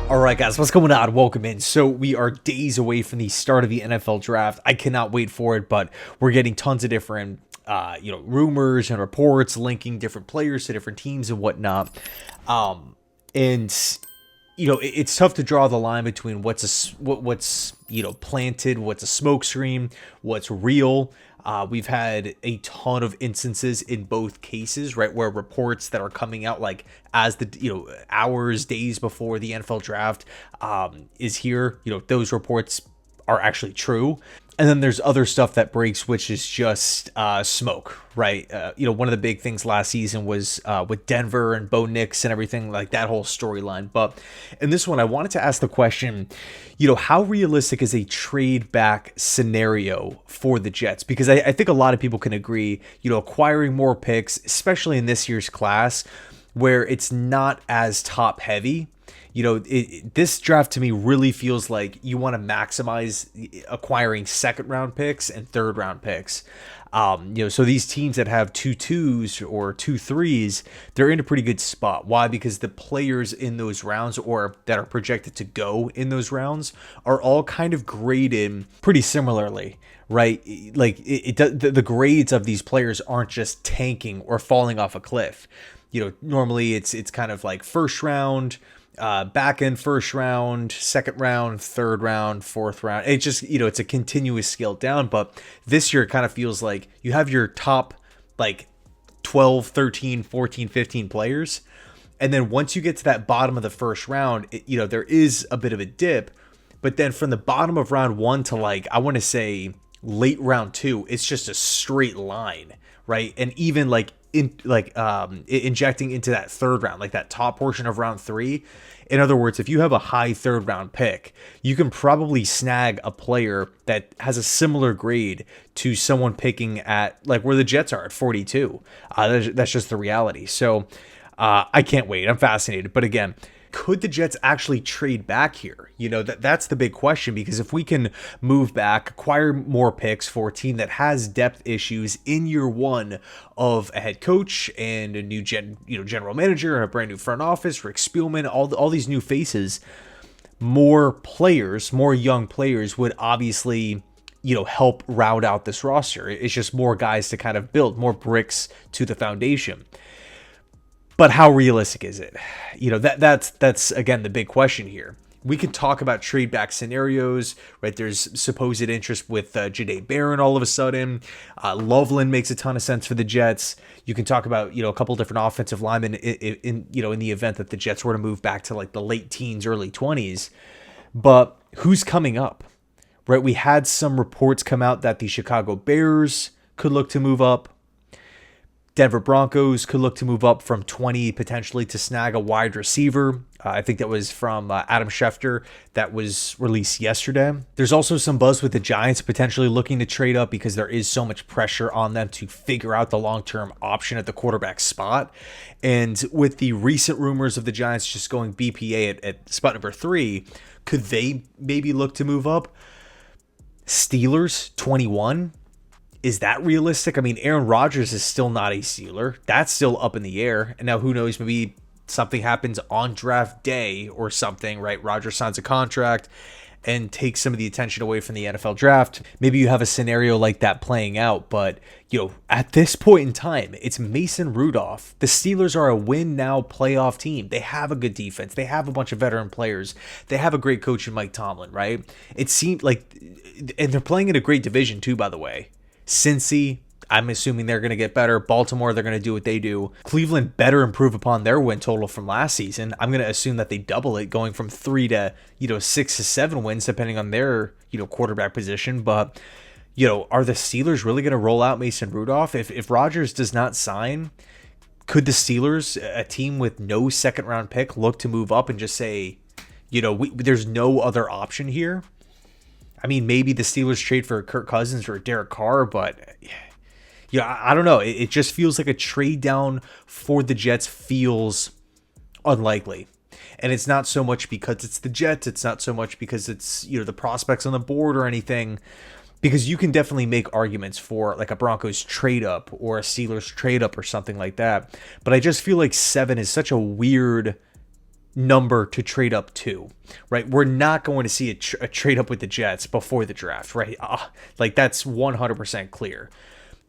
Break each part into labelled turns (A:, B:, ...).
A: All right, guys, what's going on? Welcome in. So we are days away from the start of the NFL draft. I cannot wait for it, but we're getting tons of different, rumors and reports linking different players to different teams and whatnot. And it's tough to draw the line between what's planted, what's a smokescreen, what's real. We've had a ton of instances in both cases, right, where reports that are coming out like as the hours, days before the NFL draft is here. Those reports are actually true. And then there's other stuff that breaks, which is just smoke, right? One of the big things last season was with Denver and Bo Nix and everything, like that whole storyline. But in this one, I wanted to ask the question, how realistic is a trade back scenario for the Jets? Because I think a lot of people can agree, acquiring more picks, especially in this year's class, where it's not as top heavy. This draft to me really feels like you want to maximize acquiring second round picks and third round picks. So these teams that have 2 2s or 2 3s, they're in a pretty good spot. Why? Because the players in those rounds or that are projected to go in those rounds are all kind of graded pretty similarly. Right, like the grades of these players aren't just tanking or falling off a cliff. Normally it's kind of like first round, back end first round, second round, third round, fourth round. It just, it's a continuous scale down. But this year it kind of feels like you have your top like 12, 13, 14, 15 players. And then once you get to that bottom of the first round, there is a bit of a dip. But then from the bottom of round one to like, I want to say late round two, it's just a straight line, right? And even like injecting into that third round, like that top portion of round three. In other words, if you have a high third round pick, you can probably snag a player that has a similar grade to someone picking at like where the Jets are at 42. That's just the reality. So I can't wait. I'm fascinated. But again, could the Jets actually trade back here? That's the big question, because if we can move back, acquire more picks for a team that has depth issues in year one of a head coach and a new general manager and a brand new front office, Rick Spielman, all these new faces, more young players would obviously help round out this roster. It's just more guys to kind of build, more bricks to the foundation. But how realistic is it? That's again the big question here. We can talk about trade back scenarios, right? There's supposed interest with Jahdae Barron all of a sudden. Loveland makes a ton of sense for the Jets. You can talk about a couple different offensive linemen in the event that the Jets were to move back to like the late teens, early 20s. But who's coming up, right? We had some reports come out that the Chicago Bears could look to move up. Denver Broncos could look to move up from 20 potentially to snag a wide receiver. I think that was from Adam Schefter that was released yesterday. There's also some buzz with the Giants potentially looking to trade up because there is so much pressure on them to figure out the long-term option at the quarterback spot. And with the recent rumors of the Giants just going BPA at spot number 3, could they maybe look to move up? Steelers, 21. Is that realistic? I mean, Aaron Rodgers is still not a Steeler. That's still up in the air. And now who knows, maybe something happens on draft day or something, right? Rodgers signs a contract and takes some of the attention away from the NFL draft. Maybe you have a scenario like that playing out. But, at this point in time, it's Mason Rudolph. The Steelers are a win now playoff team. They have a good defense. They have a bunch of veteran players. They have a great coach in Mike Tomlin, right? It seemed like, and they're playing in a great division too, by the way. Cincy, I'm assuming they're going to get better. Baltimore, they're going to do what they do. Cleveland better improve upon their win total from last season. I'm going to assume that they double it, going from 3 to 6 to 7 wins, depending on their quarterback position. But are the Steelers really going to roll out Mason Rudolph? If Rodgers does not sign, could the Steelers, a team with no second round pick, look to move up and just say, there's no other option here? I mean, maybe the Steelers trade for Kirk Cousins or Derek Carr, but I don't know. It just feels like a trade down for the Jets feels unlikely. And it's not so much because it's the Jets. It's not so much because it's, the prospects on the board or anything. Because you can definitely make arguments for like a Broncos trade up or a Steelers trade up or something like that. But I just feel like 7 is such a weird number to trade up to, right? We're not going to see a trade up with the Jets before the draft, right? Like that's 100% clear.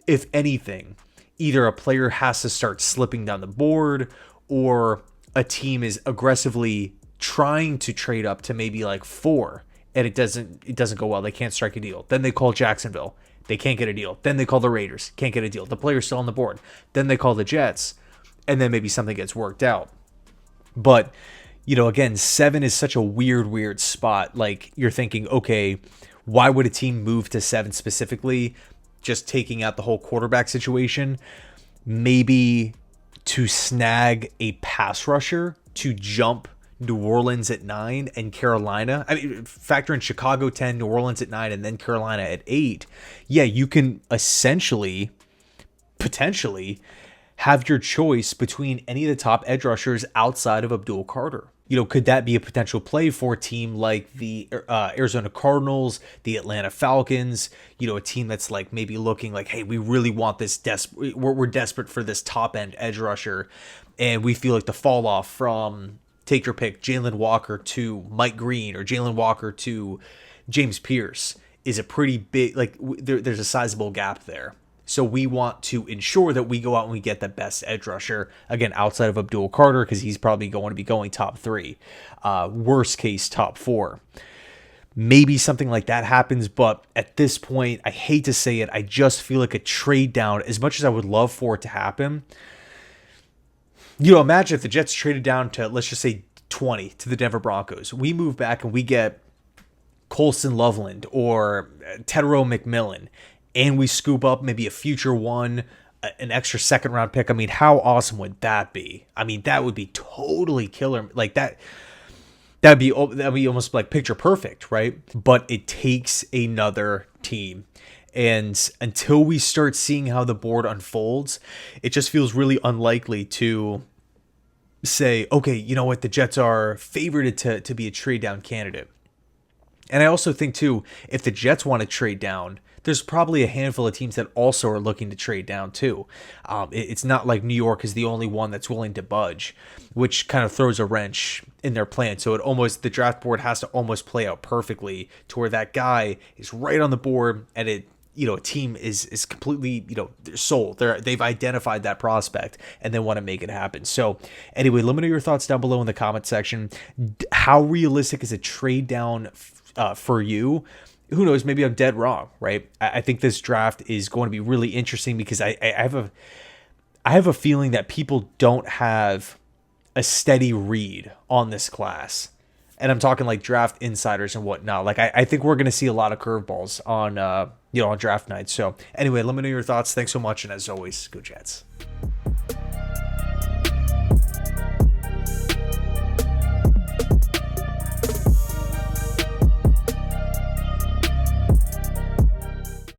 A: If anything, either a player has to start slipping down the board or a team is aggressively trying to trade up to maybe like 4 and it doesn't go well. They can't strike a deal. Then they call Jacksonville. They can't get a deal. Then they call the Raiders. Can't get a deal. The player's still on the board. Then they call the Jets and then maybe something gets worked out. But, again, 7 is such a weird spot. Like, you're thinking, okay, why would a team move to 7 specifically? Just taking out the whole quarterback situation. Maybe to snag a pass rusher to jump New Orleans at 9 and Carolina. I mean, factor in Chicago 10, New Orleans at 9, and then Carolina at 8. Yeah, you can essentially, potentially, have your choice between any of the top edge rushers outside of Abdul Carter. Could that be a potential play for a team like the Arizona Cardinals, the Atlanta Falcons, a team that's like maybe looking like, hey, we really want this, we're desperate for this top end edge rusher. And we feel like the fall off from, take your pick, Jalen Walker to Mike Green or Jalen Walker to James Pierce is a pretty big, like there's a sizable gap there. So we want to ensure that we go out and we get the best edge rusher, again, outside of Abdul Carter, because he's probably going to be going top 3. Worst case, top 4. Maybe something like that happens, but at this point, I hate to say it, I just feel like a trade down, as much as I would love for it to happen. Imagine if the Jets traded down to, let's just say, 20 to the Denver Broncos. We move back and we get Colston Loveland or Tedero McMillan, and we scoop up maybe a future one, an extra second round pick. I mean, how awesome would that be? I mean, that would be totally killer. Like that'd be almost like picture perfect, right? But it takes another team. And until we start seeing how the board unfolds, it just feels really unlikely to say, okay, you know what? The Jets are favored to be a trade down candidate. And I also think too, if the Jets want to trade down, there's probably a handful of teams that also are looking to trade down too. It's not like New York is the only one that's willing to budge, which kind of throws a wrench in their plan. So the draft board has to almost play out perfectly to where that guy is right on the board and a team is completely, they're sold. They've identified that prospect and they want to make it happen. So anyway, let me know your thoughts down below in the comment section. How realistic is a trade down for you? Who knows? Maybe I'm dead wrong, right? I think this draft is going to be really interesting because I have a feeling that people don't have a steady read on this class. And I'm talking like draft insiders and whatnot. Like I think we're going to see a lot of curveballs on on draft night. So anyway, let me know your thoughts. Thanks so much. And as always, go Jets.